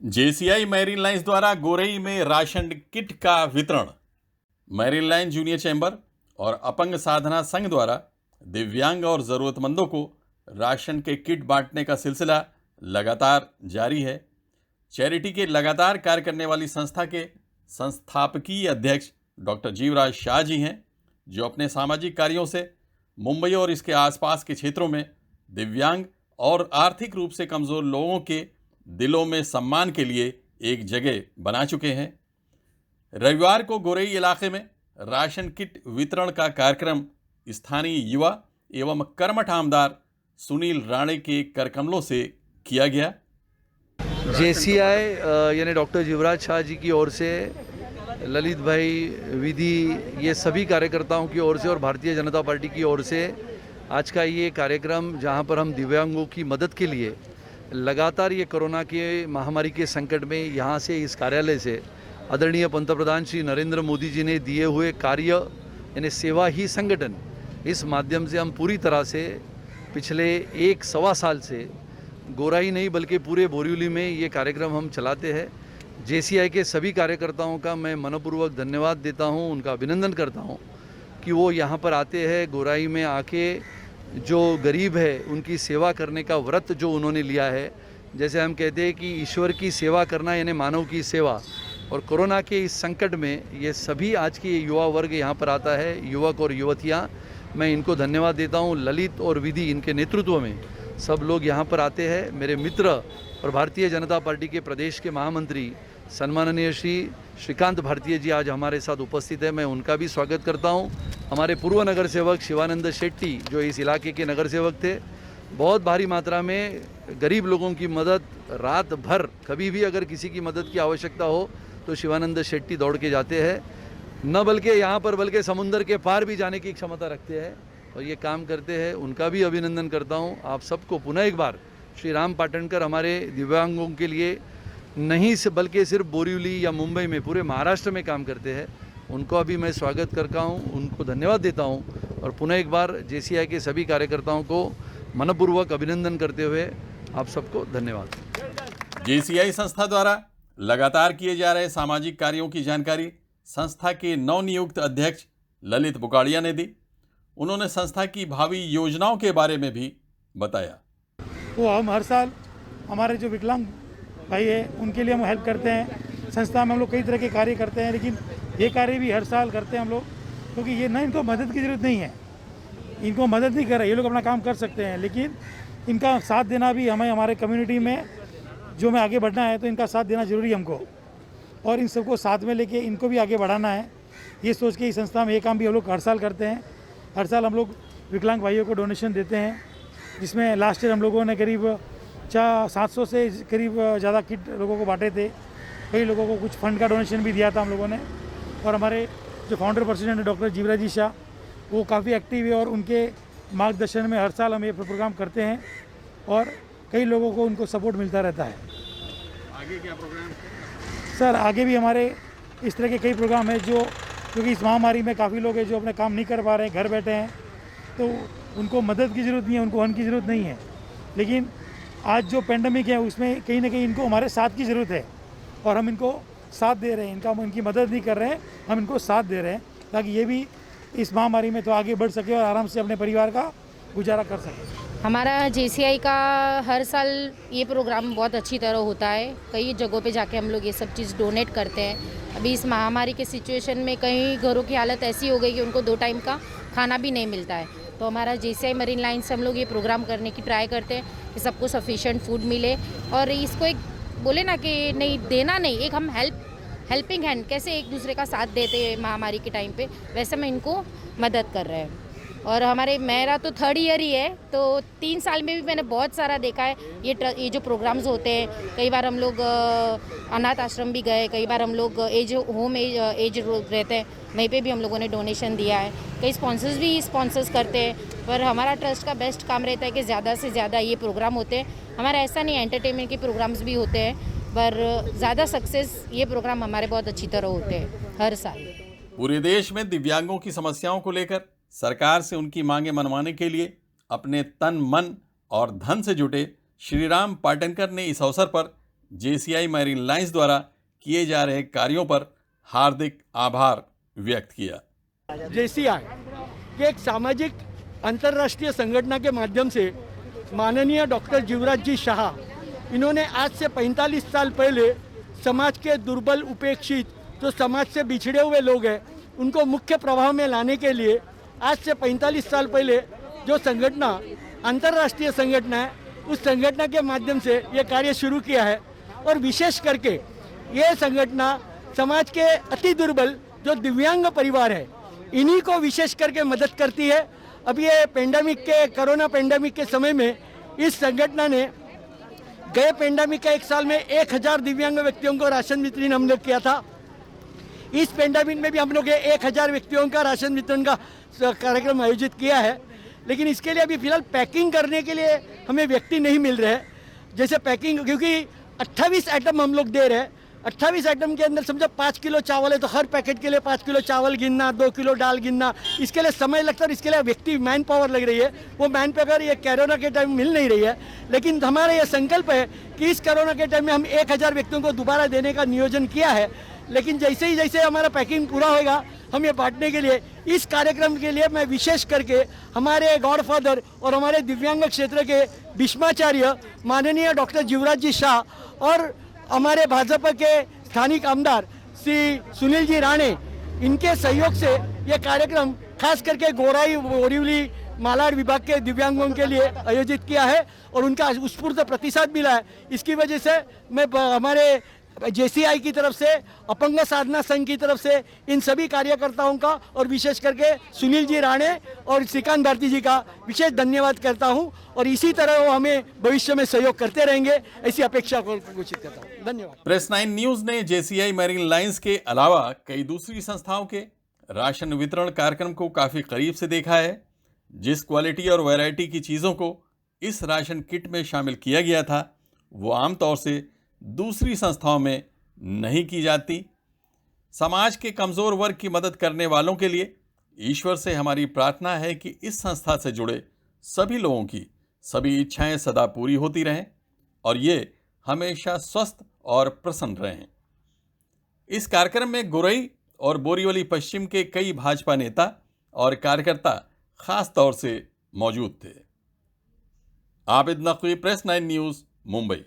JCI marine lines द्वारा गोरई में ration kit का वितरण। मैरीन लाइन जूनियर चैम्बर और अपंग साधना संघ द्वारा दिव्यांग और ज़रूरतमंदों को राशन के किट बांटने का सिलसिला लगातार जारी है। चैरिटी के लगातार कार्य करने वाली संस्था के संस्थापकीय अध्यक्ष डॉक्टर जीवराज शाह जी हैं, जो अपने सामाजिक कार्यों से मुंबई और इसके आसपास के क्षेत्रों में दिव्यांग और आर्थिक रूप से कमज़ोर लोगों के दिलों में सम्मान के लिए एक जगह बना चुके हैं। रविवार को गोरई इलाके में राशन किट वितरण का कार्यक्रम स्थानीय युवा एवं कर्मठ आमदार सुनील राणे के करकमलों से किया गया। जेसीआई यानी डॉक्टर जीवराज शाह जी की ओर से, ललित भाई, विधि, ये सभी कार्यकर्ताओं की ओर से और भारतीय जनता पार्टी की ओर से आज का ये कार्यक्रम, जहां पर हम दिव्यांगों की मदद के लिए लगातार ये कोरोना के महामारी के संकट में यहाँ से, इस कार्यालय से आदरणीय पंतप्रधान श्री नरेंद्र मोदी जी ने दिए हुए कार्य यानी सेवा ही संगठन, इस माध्यम से हम पूरी तरह से पिछले 1-1.25 साल से गोराई नहीं बल्कि पूरे बोरिवली में ये कार्यक्रम हम चलाते हैं। जेसीआई के सभी कार्यकर्ताओं का मैं मनपूर्वक धन्यवाद देता हूँ, उनका अभिनंदन करता हूँ कि वो यहाँ पर आते हैं, गोराई में आके जो गरीब है उनकी सेवा करने का व्रत जो उन्होंने लिया है। जैसे हम कहते हैं कि ईश्वर की सेवा करना यानी मानव की सेवा, और कोरोना के इस संकट में ये सभी आज के युवा वर्ग यहाँ पर आता है, युवक और युवतियाँ, मैं इनको धन्यवाद देता हूँ। ललित और विधि, इनके नेतृत्व में सब लोग यहाँ पर आते हैं। मेरे मित्र और भारतीय जनता पार्टी के प्रदेश के महामंत्री सम्माननीय श्रीकांत भारतीय जी आज हमारे साथ उपस्थित है, मैं उनका भी स्वागत करता हूँ। हमारे पूर्व नगर सेवक शिवानंद शेट्टी, जो इस इलाके के नगर सेवक थे, बहुत भारी मात्रा में गरीब लोगों की मदद, रात भर कभी भी अगर किसी की मदद की आवश्यकता हो तो शिवानंद शेट्टी दौड़ के जाते हैं, न बल्कि यहाँ पर बल्कि समुंदर के पार भी जाने की क्षमता रखते हैं और ये काम करते हैं। उनका भी अभिनंदन करता हूँ। आप सबको पुनः एक बार, श्री राम पाटणकर हमारे दिव्यांगों के लिए नहीं से बल्कि सिर्फ बोरिवली या मुंबई में, पूरे महाराष्ट्र में काम करते हैं, उनको अभी मैं स्वागत करता हूँ, उनको धन्यवाद देता हूँ और पुनः एक बार जेसीआई के सभी कार्यकर्ताओं को मनपूर्वक अभिनंदन करते हुए आप सबको धन्यवाद। जेसीआई संस्था द्वारा लगातार किए जा रहे सामाजिक कार्यों की जानकारी संस्था के नवनियुक्त अध्यक्ष ललित बुकाड़िया ने दी। उन्होंने संस्था की भावी योजनाओं के बारे में भी बताया। वो हम हर साल हमारे जो विकलांग भाई है उनके लिए हम हेल्प करते हैं। संस्था में हम लोग कई तरह के कार्य करते हैं, लेकिन ये कार्य भी हर साल करते हैं हम लोग, क्योंकि ये ना, इनको मदद की ज़रूरत नहीं है, इनको मदद नहीं कर रहे, ये लोग अपना काम कर सकते हैं, लेकिन इनका साथ देना भी हमें, हमारे कम्युनिटी में जो में आगे बढ़ना है तो इनका साथ देना ज़रूरी है हमको, और इन सबको साथ में लेके इनको भी आगे बढ़ाना है। ये सोच के इस संस्था में ये काम भी हम लोग हर साल करते हैं। हर साल हम लोग विकलांग भाइयों को डोनेशन देते हैं, जिसमें लास्ट ईयर हम लोगों ने करीब 700 से करीब ज़्यादा किट लोगों को बांटे थे। कई लोगों को कुछ फंड का डोनेशन भी दिया था हम लोगों ने, और हमारे जो फाउंडर प्रेसिडेंट है डॉक्टर जीवराज जी शाह, वो काफ़ी एक्टिव है और उनके मार्गदर्शन में हर साल हम ये प्रोग्राम करते हैं और कई लोगों को उनको सपोर्ट मिलता रहता है। आगे क्या प्रोग्राम सर? आगे भी हमारे इस तरह के कई प्रोग्राम हैं, जो क्योंकि इस महामारी में काफ़ी लोग हैं जो अपने काम नहीं कर पा रहे हैं, घर बैठे हैं, तो उनको मदद की ज़रूरत नहीं है, उनको अन्न की ज़रूरत नहीं है, लेकिन आज जो पेंडेमिक है उसमें कहीं ना कहीं इनको हमारे साथ की ज़रूरत है और हम इनको साथ दे रहे हैं। इनकी मदद नहीं कर रहे हैं, हम इनको साथ दे रहे हैं ताकि ये भी इस महामारी में तो आगे बढ़ सके और आराम से अपने परिवार का गुजारा कर सके। हमारा जेसीआई का हर साल ये प्रोग्राम बहुत अच्छी तरह होता है। कई जगहों पे जाके हम लोग ये सब चीज़ डोनेट करते हैं। अभी इस महामारी के सिचुएशन में कई घरों की हालत ऐसी हो गई कि उनको 2 टाइम का खाना भी नहीं मिलता है, तो हमारा जेसीआई मरीन लाइन से हम लोग ये प्रोग्राम करने की ट्राई करते हैं कि सबको सफिशिएंट फूड मिले, और इसको एक बोले ना कि नहीं देना नहीं, एक हम हेल्पिंग हैंड, कैसे एक दूसरे का साथ देते हैं महामारी के टाइम पे, वैसे में इनको मदद कर रहे हैं। और मेरा तो 3rd ईयर ही है, तो 3 साल में भी मैंने बहुत सारा देखा है। ये जो प्रोग्राम्स होते हैं, कई बार हम लोग अनाथ आश्रम भी गए, कई बार हम लोग एज रहते हैं, वहीं पे भी हम लोगों ने डोनेशन दिया है। कई स्पॉन्सर्स भी स्पॉन्सर्स करते हैं, पर हमारा ट्रस्ट का बेस्ट काम रहता है कि ज़्यादा से ज़्यादा ये प्रोग्राम होते हैं। हमारा ऐसा नहीं, एंटरटेनमेंट के प्रोग्राम्स भी होते हैं, पर ज़्यादा सक्सेस ये प्रोग्राम हमारे बहुत अच्छी तरह होते हैं हर साल। पूरे देश में दिव्यांगों की समस्याओं को लेकर सरकार से उनकी मांगे मनवाने के लिए अपने तन, मन और धन से जुटे श्रीराम पाटणकर ने इस अवसर पर जेसीआई मैरीन लाइंस द्वारा किए जा रहे कार्यों पर हार्दिक आभार व्यक्त किया। जेसीआई ये एक सामाजिक अंतर्राष्ट्रीय संगठन के माध्यम से माननीय डॉक्टर जीवराज जी शाह इन्होंने आज से 45 साल पहले समाज के दुर्बल उपेक्षित जो समाज से बिछड़े हुए लोग हैं उनको मुख्य प्रवाह में लाने के लिए आज से 45 साल पहले जो संगठन अंतर्राष्ट्रीय संगठन है उस संगठन के माध्यम से ये कार्य शुरू किया है। और विशेष करके ये संगठन समाज के अति दुर्बल जो दिव्यांग परिवार है इन्हीं को विशेष करके मदद करती है। अब ये कोरोना पेंडेमिक के समय में इस संगठन ने गए पेंडेमिक के एक साल में 1000 दिव्यांग व्यक्तियों को राशन वितरण हम लोग किया था। इस पेंडेमिक में भी हम लोग 1000 व्यक्तियों का राशन वितरण का कार्यक्रम आयोजित किया है। लेकिन इसके लिए अभी फिलहाल पैकिंग करने के लिए हमें व्यक्ति नहीं मिल रहे हैं। जैसे पैकिंग क्योंकि 28 आइटम हम लोग दे रहे हैं, 28 आइटम के अंदर समझो 5 किलो चावल है तो हर पैकेट के लिए 5 किलो चावल गिनना, 2 किलो दाल गिनना, इसके लिए समय लगता है और इसके लिए व्यक्ति मैन पावर लग रही है। वो मैन पावर ये कोरोना के टाइम मिल नहीं रही है। लेकिन हमारा ये संकल्प है कि इस कोरोना के टाइम में हम 1000 व्यक्तियों को दोबारा देने का नियोजन किया है। लेकिन जैसे हमारा पैकिंग पूरा होगा हम ये बांटने के लिए इस कार्यक्रम के लिए मैं विशेष करके हमारे गॉडफादर और हमारे दिव्यांग क्षेत्र के भीष्माचार्य माननीय डॉक्टर जीवराज जी शाह और हमारे भाजपा के स्थानिक आमदार श्री सुनील जी राणे इनके सहयोग से ये कार्यक्रम खास करके गोराई बोरीवली मालाड विभाग के दिव्यांगों के लिए आयोजित किया है और उनका उत्स्फूर्त प्रतिसाद मिला है। इसकी वजह से मैं हमारे जेसीआई की तरफ से, अपंग साधना संघ की तरफ से इन सभी कार्यकर्ताओं का और विशेष करके सुनील जी राणे और श्रीकांत भारती जी का विशेष धन्यवाद करता हूं और इसी तरह वो हमें भविष्य में सहयोग करते रहेंगे ऐसी अपेक्षा को घोषित करता हूं। धन्यवाद। प्रेस 9 न्यूज ने जेसीआई मैरीन लाइंस के अलावा कई दूसरी संस्थाओं के राशन वितरण कार्यक्रम को काफी करीब से देखा है। जिस क्वालिटी और वैरायटी की चीजों को इस राशन किट में शामिल किया गया था वो आमतौर से दूसरी संस्थाओं में नहीं की जाती। समाज के कमजोर वर्ग की मदद करने वालों के लिए ईश्वर से हमारी प्रार्थना है कि इस संस्था से जुड़े सभी लोगों की सभी इच्छाएं सदा पूरी होती रहें और ये हमेशा स्वस्थ और प्रसन्न रहें। इस कार्यक्रम में गुरई और बोरीवली पश्चिम के कई भाजपा नेता और कार्यकर्ता खास तौर से मौजूद थे। Abid Naqvi, press 9 news, Mumbai.